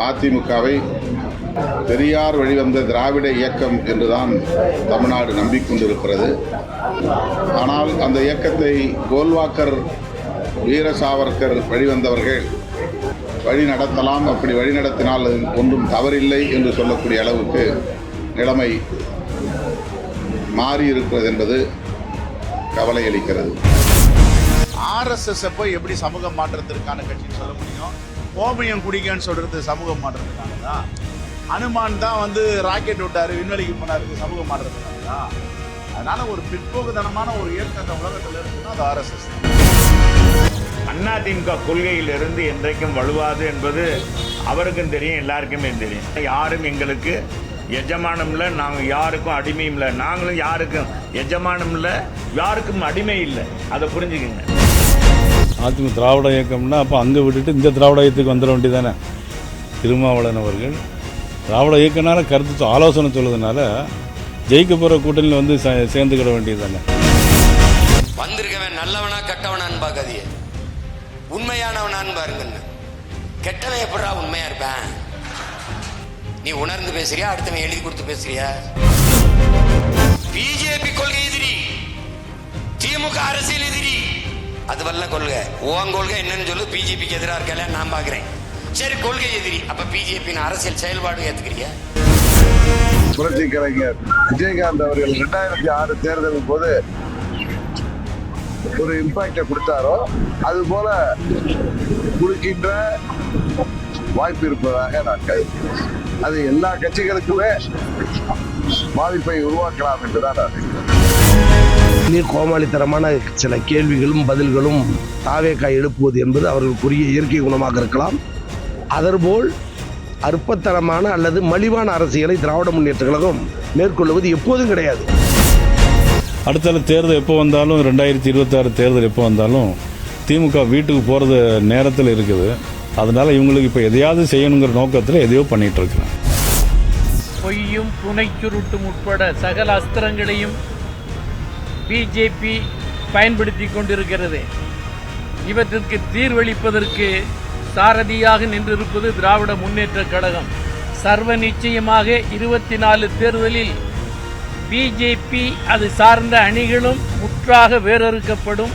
அதிமுகவை பெரியார் வழிவந்த திராவிட இயக்கம் என்றுதான் தமிழ்நாடு நம்பிக்கொண்டிருக்கிறது. ஆனால் அந்த இயக்கத்தை கோல்வாக்கர், வீர சாவர்கர் வழிவந்தவர்கள் வழி நடத்தலாம். அப்படி வழி நடத்தினால் ஒன்றும் தவறில்லை என்று சொல்லக்கூடிய அளவுக்கு நிலைமை மாறியிருக்கிறது என்பது கவலை அளிக்கிறது. RSS போய் எப்படி சமூக மாற்றத்திற்கான கட்சின்னு சொல்ல முடியும்? கோமியம் குடிக்கன்னு சொல்றது சமூக மாற்றத்துக்கானதா? அனுமான் தான் ராக்கெட் விட்டாரு, விண்வெளிக்கு போனாரு, சமூக மாற்றத்துக்கானதா? அதனால ஒரு பிற்போக்குத்தனமான ஒரு இயக்கம் அந்த உலகத்தில் இருக்குன்னா அது RSS. அதிமுக கொள்கையிலிருந்து என்றைக்கும் வலுவாது என்பது அவருக்கும் தெரியும், எல்லாருக்குமே தெரியும். யாரும் எங்களுக்கு எஜமானம் இல்லை, நாங்கள் யாருக்கும் அடிமையும் இல்லை. நாங்களும் யாருக்கும் எஜமானம் இல்லை, யாருக்கும் அடிமை இல்லை. அதை புரிஞ்சுக்கங்க. அதிமுக திராவிட இயக்கம்னா அப்போ அங்கே விட்டுட்டு இந்த திராவிட இயக்கத்துக்கு வந்துட வேண்டியதானே. திருமாவளவன் அவர்கள் திராவிட இயக்கனால கருத்து ஆலோசனை சொல்லுறதுனால ஜெயிக்க போகிற கூட்டணியில் சேர்ந்துக்கிட வேண்டியது தானே. வந்திருக்கவன் நல்லவனா கெட்டவனான்னு பார்க்காதீங்க, உண்மையானவனான்னு பாருங்க. கெட்டவன் எப்படா உண்மையா இருப்பேன்? நீ உணர்ந்து பேசுறியா, அடுத்தவன் எழுதி கொடுத்து பேசுறியா? பிஜேபி கொள்கை எதிரி, திமுக அரசியல் எதிரி, அது வல்ல கொள்கை. உன் கொள்கை என்னன்னு சொல்லு. பிஜேபிக்கு எதிராக இருக்கல நான் பாக்குறேன். சரி, கொள்கை எதிரி, அப்ப பிஜேபி அரசியல் செயல்பாடு ஏத்துக்கிறியா? புரட்சி கலைஞர் விஜயகாந்த் அவர்கள் 2006 தேர்தலின் போது ஒரு இம்பாக்டை கொடுத்தாரோ அது போல கொடுக்கின்ற வாய்ப்பு இருப்பதாக நான் கருதுகிறேன். அது எல்லா கட்சிகளுக்குமே பாதிப்பை உருவாக்கலாம் என்றுதான் நான் நீர் கோமாளித்தனமான சில கேள்விகளும் பதில்களும் தாவேக்காய் எழுப்புவது என்பது அவர்களுக்குரிய இயற்கை குணமாக இருக்கலாம். அதற்போல் அற்பத்தனமான அல்லது மலிவான அரசியலை திராவிட முன்னேற்ற கழகம் மேற்கொள்வது எப்போதும் கிடையாது. அடுத்த தேர்தல் எப்போ வந்தாலும் 2026 தேர்தல் எப்போ வந்தாலும் திமுக வீட்டுக்கு போகிறது நேரத்தில் இருக்குது. அதனால் இவங்களுக்கு இப்போ எதையாவது செய்யணுங்கிற நோக்கத்தில் எதையோ பண்ணிகிட்டு இருக்கிறேன். பொய்யும் புனைச்சுருட்டும் உட்பட சகல அஸ்திரங்களையும் பிஜேபி பயன்படுத்தி கொண்டிருக்கிறது. இவற்றிற்கு தீர்வளிப்பதற்கு சாரதியாக நின்றிருப்பது திராவிட முன்னேற்ற கழகம். சர்வ நிச்சயமாக 24 தேர்தலில் பிஜேபி அது சார்ந்த அணிகளும் முற்றாக வேறறுக்கப்படும்.